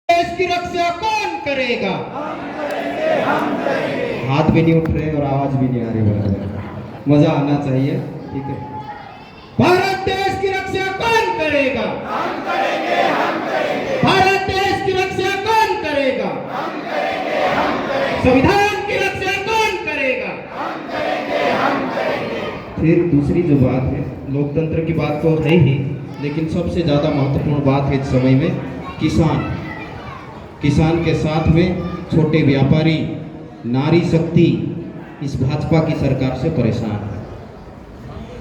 देश की रक्षा कौन करेगा? हम करेंगे। हाथ भी नहीं उठ रहे और आवाज भी नहीं आ रही बराबर। मजा आना चाहिए, ठीक है। भारत देश की रक्षा कौन करेगा? हम करेंगे, हम करेंगे। भारत देश की रक्षा कौन करेगा? हम करेंगे, हम करेंगे। संविधान की रक्षा कौन करेगा? हम करेंगे, हम करेंगे। फिर दूसरी जो बात है, लोकतंत्र की बात तो है ही, लेकिन सबसे ज्यादा महत्वपूर्ण बात है इस समय में किसान। किसान के साथ में छोटे व्यापारी, नारी शक्ति इस भाजपा की सरकार से परेशान है।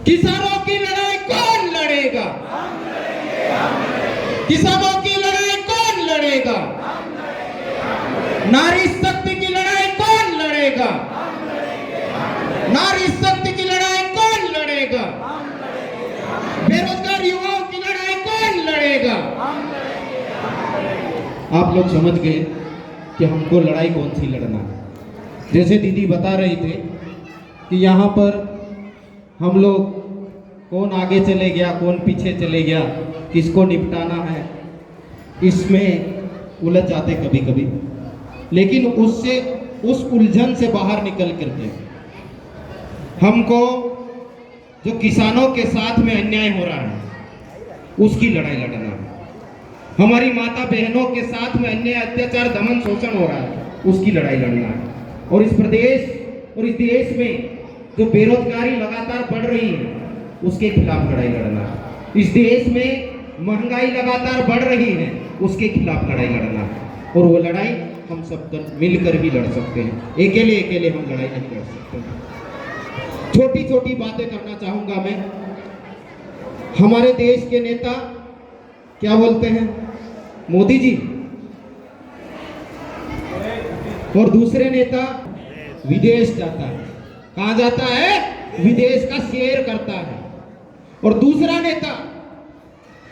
किसानों की लड़ाई कौन लड़ेगा? हम लड़ेंगे, हम लड़ेंगे। किसानों की लड़ाई कौन लड़ेगा? हम लड़ेंगे, हम लड़ेंगे। नारी शक्ति की लड़ाई कौन लड़ेगा? हम लड़ेंगे, हम लड़ेंगे। नारी शक्ति की लड़ाई कौन लड़ेगा? हम लड़ेंगे, हम बेरोजगार युवाओं की लड़ाई कौन लड़ेगा? हम लड़ेंगे, हम लड़ेंगे। आप लोग समझ गए कि हमको लड़ाई कौन सी लड़ना है। जैसे दीदी बता रही थे कि यहाँ पर हम लोग कौन आगे चले गया, कौन पीछे चले गया, किसको निपटाना है, इसमें उलझ जाते कभी कभी। लेकिन उससे, उस उलझन से बाहर निकल करके हमको जो किसानों के साथ में अन्याय हो रहा है उसकी लड़ाई लड़ना है। हमारी माता बहनों के साथ में अन्याय, अत्याचार, दमन, शोषण हो रहा है उसकी लड़ाई लड़ना है। और इस प्रदेश और इस देश में जो बेरोजगारी लगातार बढ़ रही है उसके खिलाफ लड़ाई लड़ना है। इस देश में महंगाई लगातार बढ़ रही है उसके खिलाफ लड़ाई लड़ना है। और वो लड़ाई हम सब मिलकर ही लड़ सकते हैं, अकेले हम लड़ाई नहीं लड़ सकते। छोटी छोटी बातें करना चाहूंगा मैं। हमारे देश के नेता क्या बोलते हैं? मोदी जी। और दूसरे नेता विदेश जाता है। कहां जाता है? विदेश का शेयर करता है। और दूसरा नेता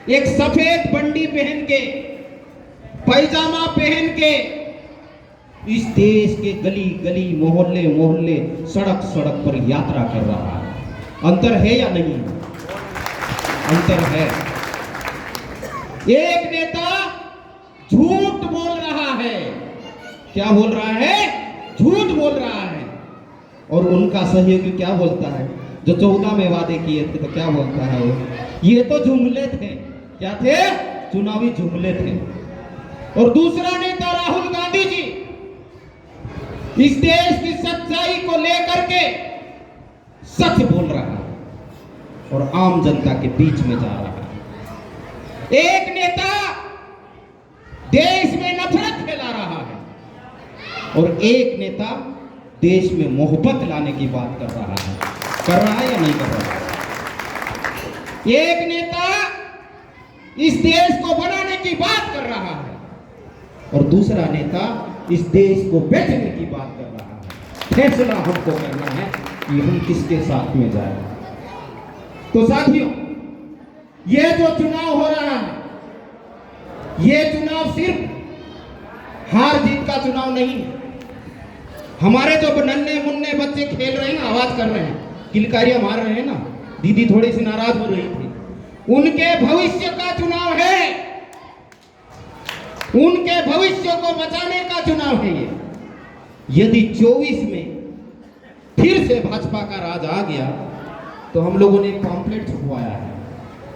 एक सफेद बंडी पहन के, पैजामा पहन के इस देश के गली गली, मोहल्ले मोहल्ले, सड़क सड़क पर यात्रा कर रहा है। अंतर है या नहीं? अंतर है। एक नेता झूठ बोल रहा है। क्या बोल रहा है? झूठ बोल रहा है। और उनका सहयोगी क्या बोलता है? जो 14 में वादे किए थे तो क्या बोलता है वो? ये तो जुमले थे। क्या थे? चुनावी जुमले थे। और दूसरा नेता राहुल गांधी जी इस देश की सच्चाई को लेकर के सच बोल रहा है और आम जनता के बीच में जा रहा है। एक नेता देश में नफरत फैला रहा है और एक नेता देश में मोहब्बत लाने की बात कर रहा है। कर रहा है या नहीं कर रहा है? एक नेता इस देश को बनाने की बात कर रहा है और दूसरा नेता इस देश को बेचने की बात कर रहा है। फैसला हमको करना है कि हम किसके साथ में जाए। तो साथियों, ये जो चुनाव हो रहा है, ये चुनाव सिर्फ हार जीत का चुनाव नहीं है। हमारे जो नन्हे मुन्ने बच्चे खेल रहे हैं ना, आवाज कर रहे हैं, किलकारियां मार रहे हैं ना, दीदी थोड़ी सी नाराज हो रही थी, उनके भविष्य का चुनाव है। उनके भविष्य को बचाने का चुनाव है ये। यदि 24 में फिर से भाजपा का राज आ गया तो हम लोगों ने एक पॉम्पलेट छपवाया है।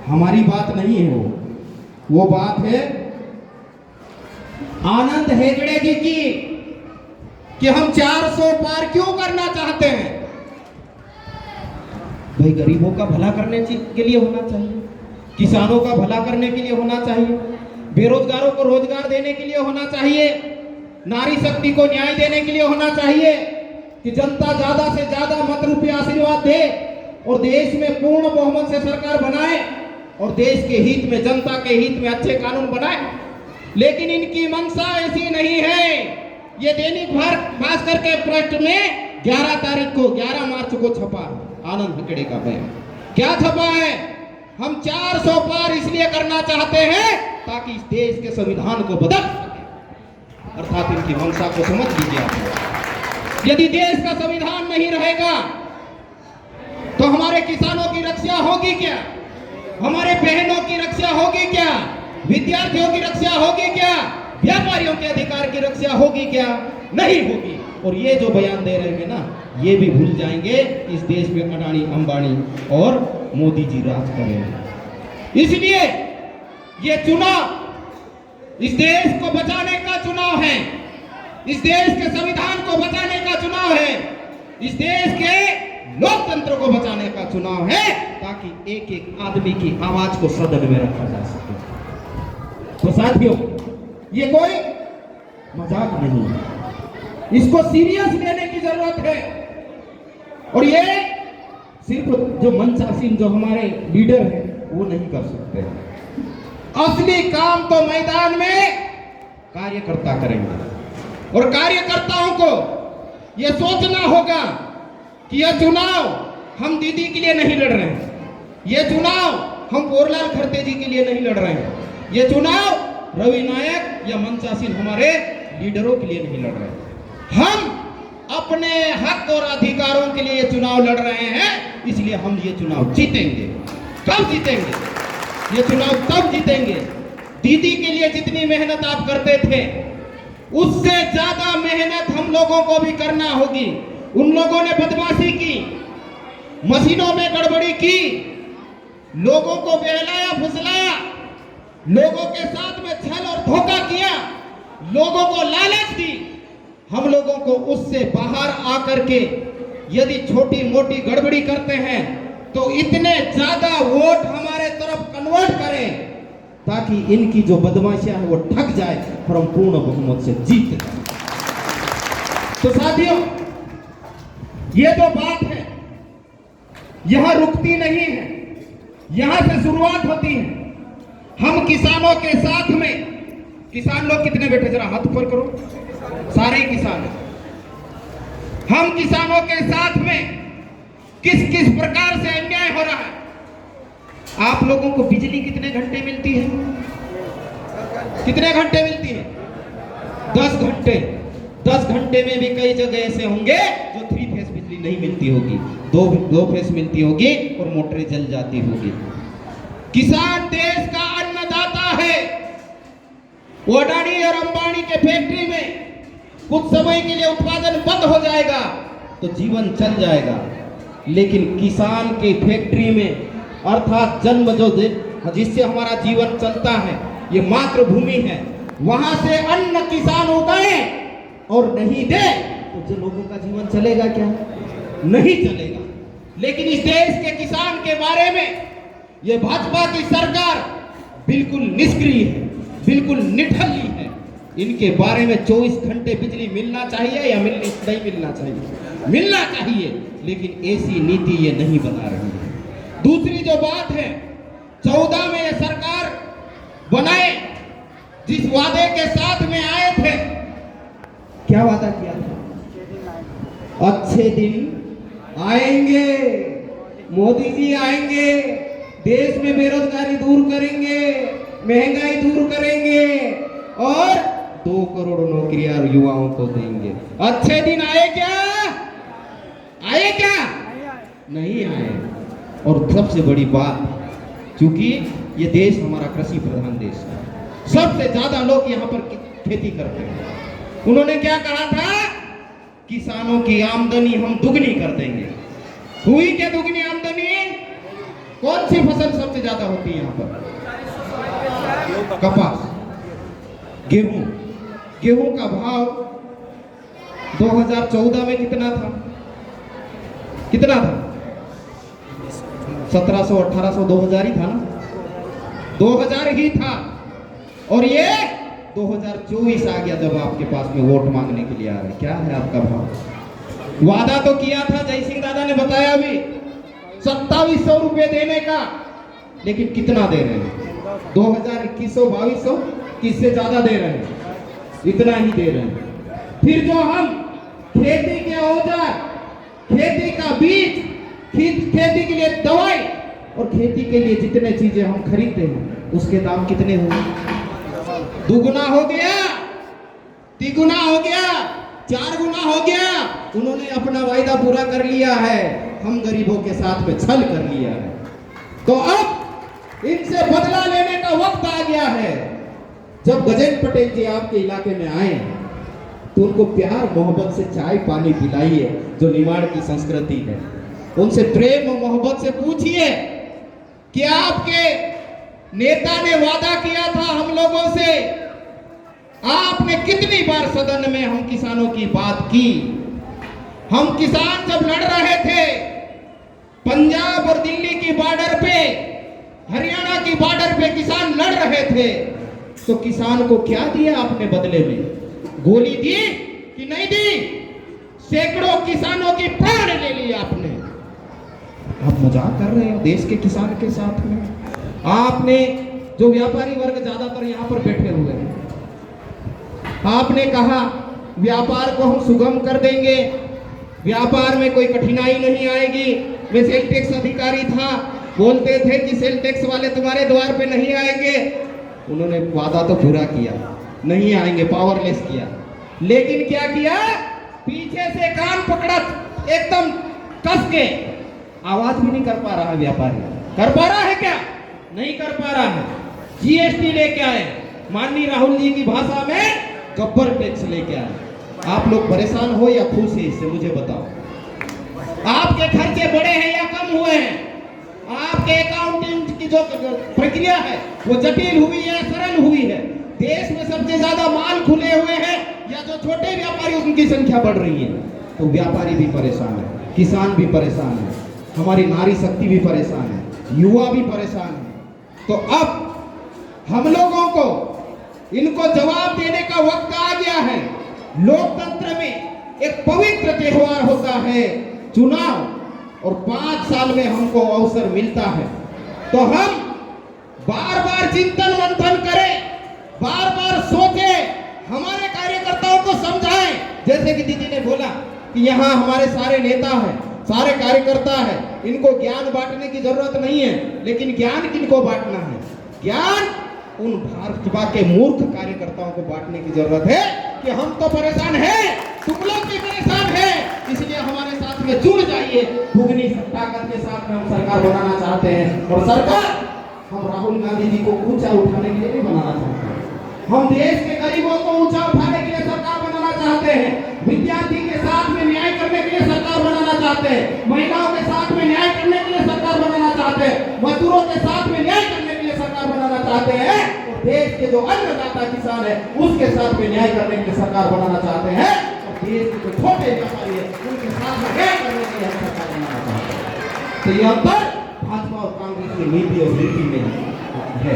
हमारी बात नहीं है वो बात है आनंद हेगड़े जी की कि हम 400 पार क्यों करना चाहते हैं। भाई, गरीबों का भला करने के लिए होना चाहिए, किसानों का भला करने के लिए होना चाहिए, बेरोजगारों को रोजगार देने के लिए होना चाहिए, नारी शक्ति को न्याय देने के लिए होना चाहिए कि जनता ज्यादा से ज्यादा मत रुपये आशीर्वाद दे और देश में पूर्ण बहुमत से सरकार बनाए और देश के हित में, जनता के हित में अच्छे कानून बनाए। लेकिन इनकी मंशा ऐसी नहीं है। ये दैनिक भास्कर के पृष्ठ में 11 मार्च को छपा है आनंद हेगड़े का बयान। क्या छपा है? हम 400 पार इसलिए करना चाहते हैं ताकि इस देश के संविधान को बदल सके। अर्थात इनकी मंशा को समझ लीजिए आप। यदि देश का संविधान नहीं रहेगा तो हमारे किसानों की रक्षा होगी क्या? हमारे बहनों की रक्षा होगी क्या? विद्यार्थियों की रक्षा होगी क्या? व्यापार महिलाओं के अधिकार की रक्षा होगी क्या? नहीं होगी। और ये जो बयान दे रहे हैं ना, ये भी भूल जाएंगे इस देश में अडानी अंबानी और मोदी जी राज करेंगे। इसलिए ये चुनाव इस देश को बचाने का चुनाव है, इस देश के संविधान को बचाने का चुनाव है, इस देश के लोकतंत्र को बचाने का चुनाव है, ताकि एक एक आदमी की आवाज को सदन में रखा जा सके। तो साथियों, ये कोई मजाक नहीं है, इसको सीरियस लेने की जरूरत है। और ये सिर्फ जो मंचासीन जो हमारे लीडर हैं वो नहीं कर सकते। असली काम तो मैदान में कार्यकर्ता करेंगे। और कार्यकर्ताओं को यह सोचना होगा कि यह चुनाव हम दीदी के लिए नहीं लड़ रहे हैं, यह चुनाव हम पोरलाल खरते जी के लिए नहीं लड़ रहे हैं, यह चुनाव रवि नायक या मंचासीन हमारे लीडरों के लिए नहीं लड़ रहे हैं। हम अपने हक और अधिकारों के लिए चुनाव लड़ रहे हैं, इसलिए हम ये चुनाव जीतेंगे। कब जीतेंगे? ये चुनाव तब जीतेंगे, दीदी के लिए जितनी मेहनत आप करते थे उससे ज्यादा मेहनत हम लोगों को भी करना होगी। उन लोगों ने बदमाशी की, मशीनों में गड़बड़ी की, लोगों को बहलाया फुसलाया, लोगों के साथ में छल और धोखा किया, लोगों को लालच दी। हम लोगों को उससे बाहर आकर के यदि छोटी मोटी गड़बड़ी करते हैं तो इतने ज्यादा वोट हमारे तरफ कन्वर्ट करें ताकि इनकी जो बदमाशियां है वो ठग जाए और हम पूर्ण बहुमत से जीत जाए। तो साथियों, ये जो बात है यहां रुकती नहीं है, यहां से शुरुआत होती है। हम किसानों के साथ में, किसान लोग कितने बैठे जरा हाथ ऊपर करो, सारे किसान। हम किसानों के साथ में किस किस प्रकार से अन्याय हो रहा है। आप लोगों को बिजली कितने घंटे मिलती है? कितने घंटे मिलती है? 10 घंटे। 10 घंटे में भी कई जगह ऐसे होंगे जो 3 फेस बिजली नहीं मिलती होगी, दो फेस मिलती होगी और मोटरें जल जाती होगी। किसान देश का अन्नदाता है। वो अडानी और अंबानी के फैक्ट्री में कुछ समय के लिए उत्पादन बंद हो जाएगा तो जीवन चल जाएगा, लेकिन किसान की फैक्ट्री में अर्थात जन्म जो जिससे हमारा जीवन चलता है, ये मातृभूमि है, वहां से अन्न किसान उगाए और नहीं दे तो जो लोगों का जीवन चलेगा क्या? नहीं चलेगा। लेकिन इस देश के किसान के बारे में ये भाजपा की सरकार बिल्कुल निष्क्रिय है, बिल्कुल निठल्ली है। इनके बारे में 24 घंटे बिजली मिलना चाहिए या नहीं मिलना चाहिए? मिलना चाहिए, लेकिन ऐसी नीति ये नहीं बना रही है। दूसरी जो बात है, 14 में ये सरकार बनाए, जिस वादे के साथ में आए थे, क्या वादा किया था? अच्छे दिन आएंगे, मोदी जी आएंगे, देश में बेरोजगारी दूर करेंगे, महंगाई दूर करेंगे और 2 करोड़ नौकरियां युवाओं को देंगे। अच्छे दिन आए क्या? आए क्या? नहीं आए। और सबसे बड़ी बात, क्योंकि ये देश हमारा कृषि प्रधान देश है, सबसे ज्यादा लोग यहाँ पर खेती करते हैं। उन्होंने क्या कहा था? किसानों की आमदनी हम दुगनी कर देंगे। हुई क्या दुगनी आमदनी? कौन सी फसल सबसे ज्यादा होती है यहाँ पर? कपास, गेहूं। गेहूं का भाव 2014 में कितना था? कितना था? 1700, 1800, 2000 ही था ना? 2000 ही था। और ये 2024 आ गया जब आपके पास में वोट मांगने के लिए आ रहे। क्या है आपका भाव? वादा तो किया था, जय सिंह दादा ने बताया अभी 2700 रुपए देने का, लेकिन कितना दे रहे हैं? 2100, 2200, किससे ज्यादा दे रहे हैं? इतना ही दे रहे हैं। फिर जो हम खेती के औजार, खेती का बीज, खेती के लिए दवाई और खेती के लिए जितने चीजें हम खरीदते हैं उसके दाम कितने होंगे? दुगुना हो गया, तिगुना हो गया, 4 गुना हो गया। उन्होंने अपना वायदा पूरा कर लिया है, हम गरीबों के साथ में छल कर लिया है। तो अब इनसे बदला लेने का वक्त आ गया है। जब गजेंद्र पटेल जी आपके इलाके में आए तो उनको प्यार मोहब्बत से चाय पानी पिलाइए, जो निमाड़ की संस्कृति है। उनसे प्रेम और मोहब्बत से पूछिए कि आपके नेता ने वादा किया था हम लोगों से, आपने कितनी बार सदन में हम किसानों की बात की। हम किसान जब लड़ रहे थे पंजाब और दिल्ली की बॉर्डर पे, हरियाणा की बॉर्डर पे किसान लड़ रहे थे, तो किसान को क्या दिया आपने बदले में? गोली दी कि नहीं दी? सैकड़ों किसानों की प्राण ले ली आपने। आप मजाक कर रहे हो देश के किसान के साथ में। आपने जो व्यापारी वर्ग ज्यादातर यहाँ पर बैठे हुए हैं, आपने कहा व्यापार को हम सुगम कर देंगे, व्यापार में कोई कठिनाई नहीं आएगी। मैं सेल टैक्स अधिकारी था, बोलते थे कि सेल टैक्स वाले तुम्हारे द्वार पे नहीं आएंगे। उन्होंने वादा तो पूरा किया, नहीं आएंगे, पावरलेस किया। लेकिन क्या किया? पीछे से कान पकड़ा एकदम कस के, आवाज भी नहीं कर पा रहा है व्यापारी। कर पा रहा है क्या? नहीं कर पा रहा है। जीएसटी लेके आए, माननीय राहुल जी की भाषा में गब्बर टैक्स लेके आए। आप लोग परेशान हो या खुश है इससे मुझे बताओ। आपके खर्चे बढ़े हैं या कम हुए हैं? आपके अकाउंटिंग की जो प्रक्रिया है वो जटिल हुई है, सरल हुई है? देश में सबसे ज्यादा माल खुले हुए हैं या जो छोटे व्यापारी उनकी संख्या बढ़ रही है? तो व्यापारी भी परेशान है, किसान भी परेशान है, हमारी नारी शक्ति भी परेशान है, युवा भी परेशान है। तो अब हम लोगों को इनको जवाब देने का वक्त आ गया है। लोकतंत्र में एक पवित्र त्योहार होता है चुनाव, और 5 साल में हमको अवसर मिलता है, तो हम बार बार चिंतन मंथन करें, बार बार सोचें, हमारे कार्यकर्ताओं को समझाएं। जैसे कि दीदी ने बोला कि यहाँ हमारे सारे नेता हैं, सारे कार्यकर्ता हैं, इनको ज्ञान बांटने की जरूरत नहीं है। लेकिन ज्ञान किनको बांटना है? ज्ञान उन भाजपा के मूर्ख कार्यकर्ताओं को बांटने की जरूरत है कि हम तो परेशान हैं, तुम लोग भी परेशान हैं, इसलिए हमारे साथ में जुड़ जाइए। भुगनी ताकत के साथ में हम सरकार बनाना चाहते हैं, और सरकार हम राहुल गांधी जी को ऊंचा उठाने के लिए नहीं बनाना चाहते हैं। हम देश के गरीबों को ऊंचा उठाने के लिए सरकार बनाना चाहते हैं, विद्यार्थी के साथ में न्याय करने के लिए सरकार बनाना चाहते हैं, महिलाओं के साथ में न्याय करने के लिए सरकार बनाना चाहते हैं, मजदूरों के साथ में न्याय करने के लिए सरकार बनाना चाहते हैं, और देश के जो अन्नदाता किसान है उसके साथ में न्याय करने के लिए सरकार बनाना चाहते हैं, और देश के जो छोटे व्यापारी है उनके साथ में न्याय करने के लिए हम सरकार बनाना चाहते हैं। तो यह अंतर भाजपा और कांग्रेस की नीति और नीति में है।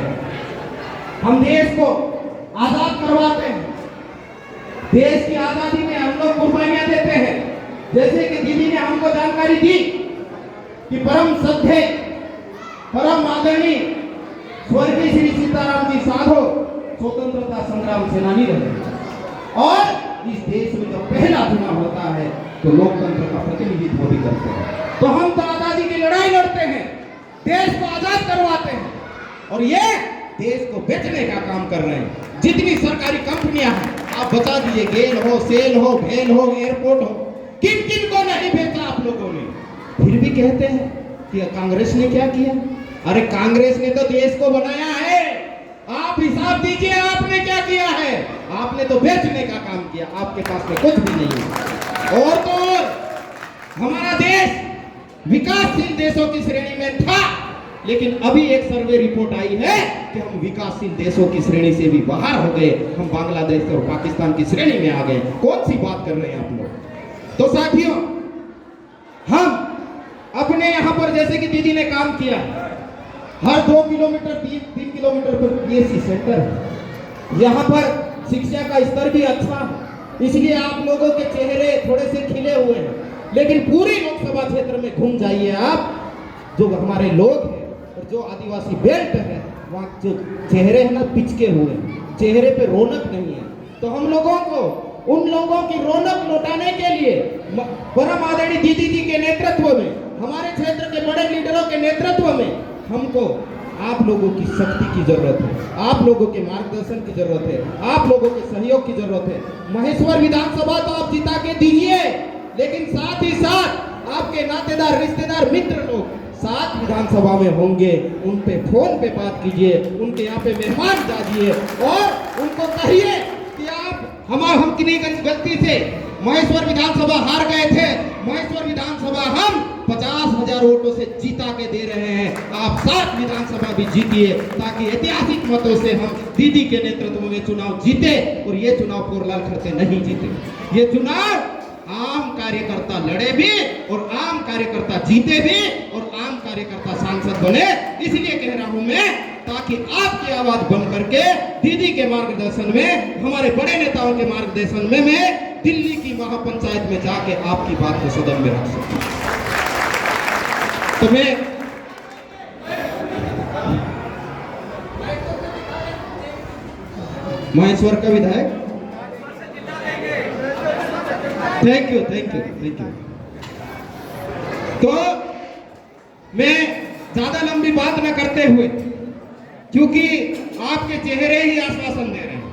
हम देश को आजाद करवाते हैं, देश की आजादी में हम लोग कुर्बानियां देते हैं। जैसे कि दीदी ने हमको जानकारी दी कि परम श्रद्धेय, परम आदरणीय स्वर्गीय श्री सीताराम जी साधो स्वतंत्रता संग्राम सेनानी रहे, और इस देश में जो पहला चुनाव होता है तो लोकतंत्र का प्रतिनिधित्व भी करते हैं। तो हम तो आजादी की लड़ाई लड़ते हैं, देश को आजाद करवाते हैं, और ये देश को बेचने का काम कर रहे हैं। जितनी सरकारी कंपनियां हैं आप बता दीजिए, गेल हो, सेल हो, भेल हो, एयरपोर्ट हो, किन किन को नहीं बेचा आप लोगों ने? फिर भी कहते हैं कि कांग्रेस ने क्या किया? अरे कांग्रेस ने तो देश को बनाया है। आप हिसाब दीजिए आपने क्या किया है? आपने तो बेचने का काम किया, आपके पास में कुछ भी नहीं है। और तो और हमारा देश विकासशील देशों की श्रेणी में था, लेकिन अभी एक सर्वे रिपोर्ट आई है कि हम विकासशील देशों की श्रेणी से भी बाहर हो गए, हम बांग्लादेश और पाकिस्तान की श्रेणी में आ गए। कौन सी बात कर रहे हैं आप लोग? तो साथियों, हम अपने यहाँ पर जैसे कि दीदी ने काम किया, हर 2 किलोमीटर 3 किलोमीटर पर पीएससी सेंटर है। यहाँ पर शिक्षा का स्तर भी अच्छा है, इसलिए आप लोगों के चेहरे थोड़े से खिले हुए हैं। लेकिन पूरी लोकसभा क्षेत्र में घूम जाइए आप, जो हमारे लोग हैं और जो आदिवासी बेल्ट है, वहाँ जो चेहरे हैं ना पिचके हुए, चेहरे पे रौनक नहीं है। तो हम लोगों को उन लोगों की रौनक लौटाने के लिए परम आदरणीय दीदी जी के नेतृत्व में, हमारे क्षेत्र के बड़े लीडरों के नेतृत्व में हमको आप लोगों की शक्ति की जरूरत है, आप लोगों के मार्गदर्शन की जरूरत है, आप लोगों के सहयोग की जरूरत है। महेश्वर विधानसभा तो आप जिता के दीजिए, लेकिन साथ ही साथ आपके नातेदार, रिश्तेदार, मित्र लोग 7 विधानसभा में होंगे, उन पे फोन पे बात कीजिए, उनके यहाँ पे मेहमान जाइए और उनको कहिए कि आप हम किन्हीं गलती से महेश्वर विधानसभा हार गए थे, महेश्वर विधानसभा हम 50,000 वोटों से जीता के दे रहे हैं, आप 7 विधानसभा भी जीतिए ताकि ऐतिहासिक मतों से हम दीदी के नेतृत्व में चुनाव जीते। और ये चुनाव कोरलाल खरते नहीं जीते, ये चुनाव आम कार्यकर्ता लड़े भी और आम कार्यकर्ता जीते भी और आम कार्यकर्ता सांसद बने। इसलिए कह रहा हूं मैं, ताकि आपकी आवाज बन करके दीदी के मार्गदर्शन में, हमारे बड़े नेताओं के मार्गदर्शन में मैं दिल्ली की महापंचायत में जाके आपकी बात को सदन में रख सकूं। तो मैं महेश्वर का विधायक, thank you thank you thank you. तो मैं ज्यादा लंबी बात न करते हुए, क्योंकि आपके चेहरे ही आश्वासन दे रहे हैं,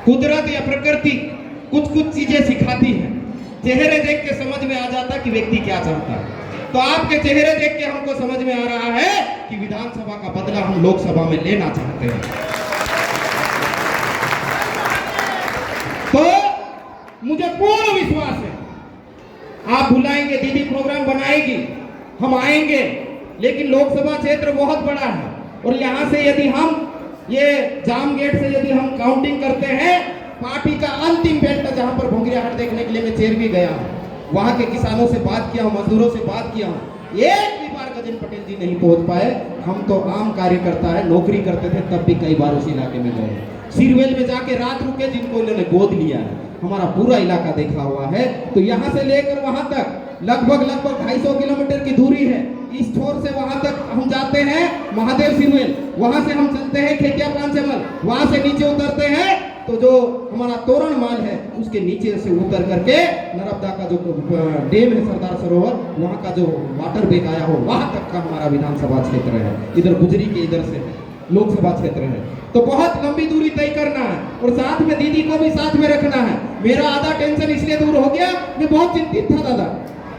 कुदरत या प्रकृति कुछ कुछ चीजें सिखाती है, चेहरे देख के समझ में आ जाता कि व्यक्ति क्या चाहता है। तो आपके चेहरे देख के हमको समझ में आ रहा है कि विधानसभा का बदला हम लोकसभा में लेना चाहते हैं। तो मुझे पूर्ण विश्वास है आप बुलाएंगे, दीदी प्रोग्राम बनाएगी, हम आएंगे, लेकिन लोकसभा क्षेत्र बहुत बड़ा है और यहां से यदि हम ये जाम गेट से यदि हम काउंटिंग करते हैं, पार्टी का अंतिम बेल्ट जहां पर भोंगरिया हाट देखने के लिए मैं चेर भी गया हूं, वहां के किसानों से बात किया हूं, मजदूरों से बात किया हूं, एक भी बार गजेंद्र पटेल जी नहीं पहुंच पाए। हम तो आम कार्यकर्ता है, नौकरी करते थे तब भी कई बार उस इलाके में गए, सिरवेल में जाके रात रुके, जिनको उन्होंने गोद लिया है, हमारा पूरा इलाका देखा हुआ है। तो यहाँ से लेकर वहां तक लगभग 250 किलोमीटर की दूरी है। इस छोर से वहां तक हम जाते हैं महादेव सिरवेल, वहां से हम चलते हैं खेतिया पांचमल, वहां से नीचे उतरते हैं तो जो हमारा तोरण माल है उसके नीचे से उतर करके नर्मदा का जो डैम है सरदार सरोवर, वहां का जो वाटर बेक आया हो, वहां तक का हमारा विधानसभा क्षेत्र है। इधर गुजरी के इधर से लोकसभा क्षेत्र है। तो बहुत लंबी दूरी तय करना है और साथ में दीदी को भी साथ में रखना है। मेरा आधा टेंशन इसलिए दूर हो गया, मैं बहुत चिंतित था दादा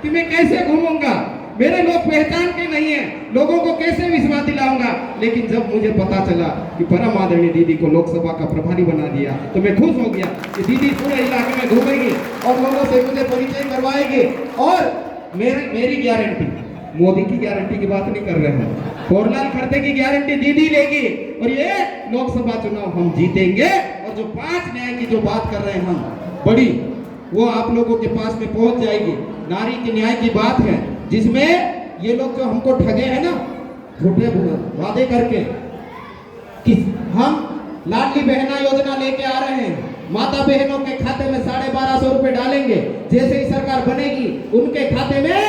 कि मैं कैसे घूमूंगा, मेरे लोग पहचान के नहीं है, लोगों को कैसे विश्वास दिलाऊंगा। लेकिन जब मुझे पता चला कि परम आदरणीय दीदी को लोकसभा का प्रभारी बना दिया तो मैं खुश हो गया कि दीदी पूरे इलाके में घूमेगी और लोगों से मुझे परिचय करवाएगी। और मेरी गारंटी, मोदी की गारंटी की बात नहीं कर रहे हैं, कोरलाल खरते की गारंटी दीदी लेगी और ये लोकसभा चुनाव हम जीतेंगे। और जो 5 न्याय की जो बात कर रहे हैं हम बड़ी, वो आप लोगों के पास में पहुंच जाएगी। नारी के न्याय की बात है, जिसमें ये लोग जो हमको ठगे हैं ना, झूठे वादे करके कि हम लाडली बहना योजना लेके आ रहे हैं, माता बहनों के खाते में 1250 रुपए डालेंगे, जैसे ही सरकार बनेगी उनके खाते में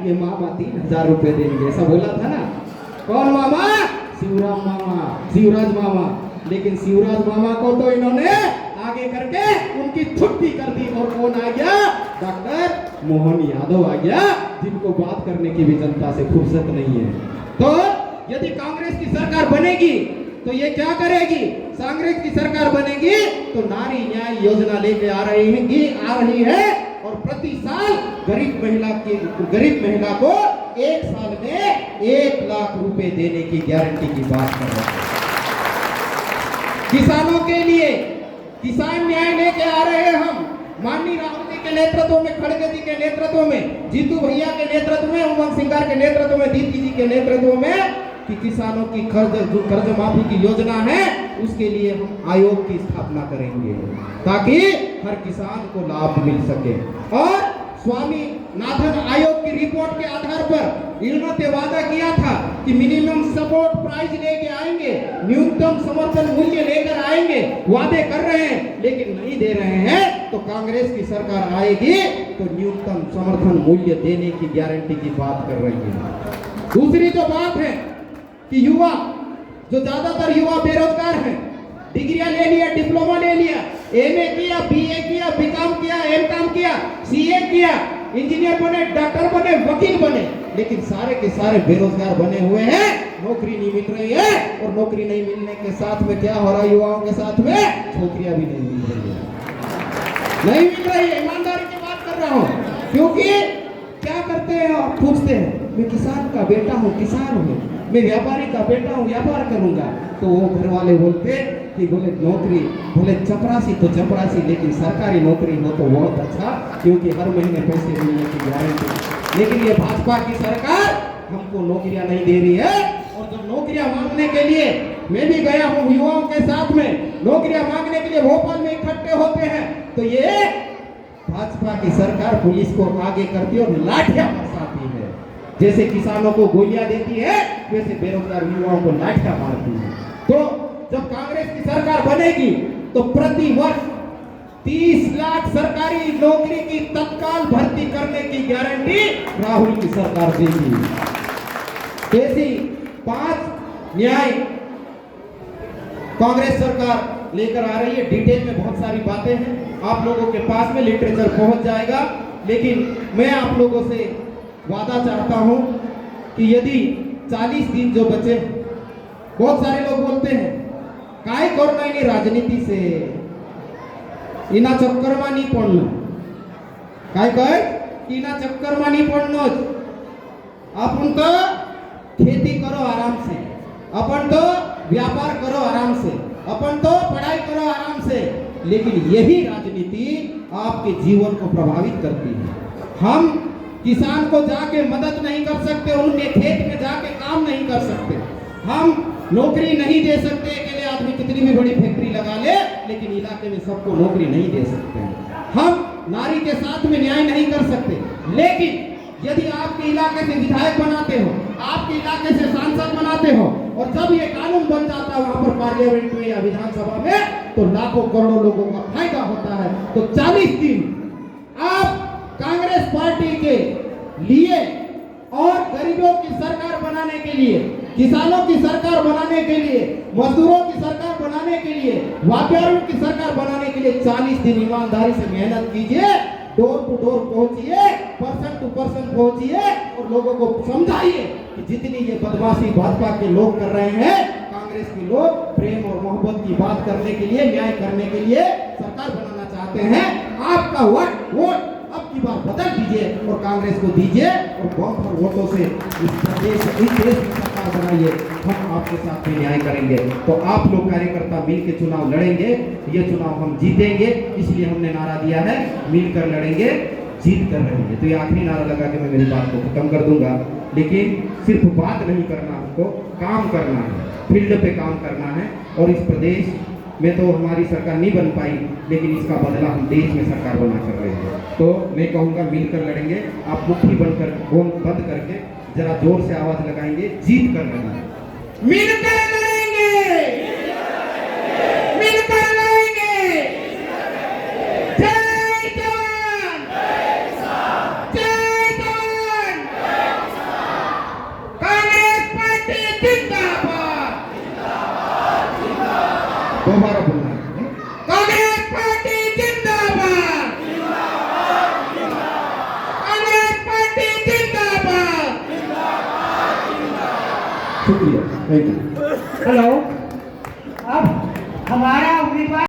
ये मामा 3000 रुपए देंगे, ऐसा बोला था ना। कौन मामा? शिवराम मामा, शिवराज मामा। लेकिन शिवराज मामा को तो इन्होंने आगे करके उनकी छुट्टी कर दी और कौन आ गया? डॉक्टर मोहन यादव आ गया, जिनको बात करने की भी जनता से फुर्सत नहीं है। तो यदि कांग्रेस की सरकार बनेगी तो ये क्या करेगी? कांग्रेस की सरकार बनेगी तो नारी न्याय योजना लेके आ रही है और प्रति साल गरीब महिला को 1 साल में 1 लाख रुपए देने की गारंटी की बात कर रहे हैं। किसानों के लिए किसान न्याय लेके आ रहे हैं हम, माननीय राहुल जी के नेतृत्व में, खड़गे जी के नेतृत्व में, जीतू भैया के नेतृत्व में, उमंग सिंगार के नेतृत्व में, दीदी जी के नेतृत्व में, कि किसानों की कर्ज माफी की योजना है उसके लिए हम आयोग की स्थापना करेंगे ताकि हर किसान को लाभ मिल सके। और स्वामी नाथन आयोग की रिपोर्ट के आधार पर इन्होंने वादा किया था कि मिनिमम सपोर्ट प्राइस लेके आएंगे, न्यूनतम समर्थन मूल्य लेकर आएंगे, वादे कर रहे हैं लेकिन नहीं दे रहे हैं। तो कांग्रेस की सरकार आएगी तो न्यूनतम समर्थन मूल्य देने की गारंटी की बात कर रही है। दूसरी जो बात है कि युवा, जो ज्यादातर युवा बेरोजगार हैं, डिग्रियां ले लिया, डिप्लोमा ले लिया, एमए किया, बीए किया, बीकॉम किया, एमकॉम किया, सीए किया, इंजीनियर बने, डॉक्टर बने, वकील बने, लेकिन सारे के सारे बेरोजगार बने हुए हैं, नौकरी नहीं मिल रही है। और नौकरी नहीं मिलने के साथ में क्या हो रहा है? युवाओं के साथ में छोकरियां भी नहीं मिल रही है, नहीं मिल रही है। ईमानदारी की बात कर रहा हूं, क्योंकि क्या करते हैं आप? पूछते हैं मैं किसान का बेटा हूँ, किसान हूँ, मैं व्यापारी का बेटा हूँ, व्यापार करूँगा। तो वो घर वाले बोलते कि बोले नौकरी, बोले चपरासी तो चपरासी, लेकिन सरकारी नौकरी हो तो बहुत अच्छा, क्योंकि हर महीने पैसे मिलने की गारंटी। लेकिन ये भाजपा की सरकार हमको नौकरियां नहीं दे रही है। और जब नौकरियां मांगने के लिए मैं भी गया हूँ युवाओं के साथ में, नौकरियां मांगने के लिए भोपाल में इकट्ठे होते हैं, तो ये भाजपा की सरकार पुलिस को आगे करती है और लाठियां बरसाती है। जैसे किसानों को गोलियां देती है, वैसे बेरोजगार युवाओं को लाठियां मारती है। तो जब कांग्रेस की सरकार बनेगी तो प्रति वर्ष 30 लाख सरकारी नौकरी की तत्काल भर्ती करने की गारंटी राहुल की सरकार देगी। ऐसी 5 न्याय कांग्रेस सरकार लेकर आ रही है। डिटेल में बहुत सारी बातें हैं, आप लोगों के पास में लिटरेचर पहुंच जाएगा। लेकिन मैं आप लोगों से वादा चाहता हूं कि यदि 40 दिन जो बचे, बहुत सारे लोग बोलते हैं काय करना नहीं राजनीति से, इना चक्कर में नहीं पड़ना, काय कह इना चक्कर में नहीं पड़ना। अपन तो खेती करो आराम से, अपन तो व्यापार करो आराम से, अपन तो पढ़ाई करो आराम से, लेकिन यही राजनीति आपके जीवन को प्रभावित करती है। हम किसान को जाके मदद नहीं कर सकते, उनके खेत में जाके काम नहीं कर सकते, हम नौकरी नहीं दे सकते। अकेले आदमी कितनी भी बड़ी फैक्ट्री लगा ले, लेकिन इलाके में सबको नौकरी नहीं दे सकते हैं। हम नारी के साथ में न्याय नहीं कर सकते। लेकिन यदि आपके इलाके से विधायक बनाते हो, आपके इलाके से सांसद बनाते हो, और जब ये कानून बन जाता है वहां पर पार्लियामेंट में या विधानसभा में, तो लाखों करोड़ों लोगों का फायदा होता है। तो 40 दिन आप कांग्रेस पार्टी के लिए और गरीबों की सरकार बनाने के लिए, किसानों की सरकार बनाने के लिए, मजदूरों की सरकार बनाने के लिए, व्यापारियों की सरकार बनाने के लिए 40 दिन ईमानदारी से मेहनत कीजिए, डोर टू डोर पहुंचिए, पर्सन टू पर्सन पहुंचिए और लोगों को समझाइए कि जितनी ये बदमाशी भाजपा के लोग कर रहे हैं, कांग्रेस के लोग प्रेम और मोहब्बत की बात करने के लिए, न्याय करने के लिए सरकार बनाना चाहते हैं। आपका वोट अब की बार बदल दीजिए और कांग्रेस को दीजिए और बम्पर वोटों से इस देश में सरकार बनाइए। हम आपके साथ भी न्याय करेंगे। तो आप लोग कार्यकर्ता मिल के चुनाव लड़ेंगे, ये चुनाव हम जीतेंगे, इसलिए हमने नारा दिया है मिलकर लड़ेंगे, जीत कर रहेंगे। तो ये आखिरी नारा लगा के मैं मेरी बात को खत्म कर दूंगा। लेकिन सिर्फ बात नहीं करना, हमको काम करना है, फील्ड पे काम करना है। और इस प्रदेश में तो हमारी सरकार नहीं बन पाई, लेकिन इसका बदला हम देश में सरकार बना कर रहे हैं। तो मैं कहूँगा मिलकर लड़ेंगे। आप मुट्ठी बनकर बंद करके जरा जोर से आवाज लगाएंगे, जीत कर लड़ेंगे, मिलकर लड़ेंगे, मिलकर लड़ेंगे। जय जवान, जय जवान, कांग्रेस पार्टी जिंदाबाद। दोबारा बोलना है, कांग्रेस पार्टी जिंदाबाद, कांग्रेस पार्टी जिंदाबाद। शुक्रिया, थैंक यू। हेलो, अब हमारा उम्मीदवार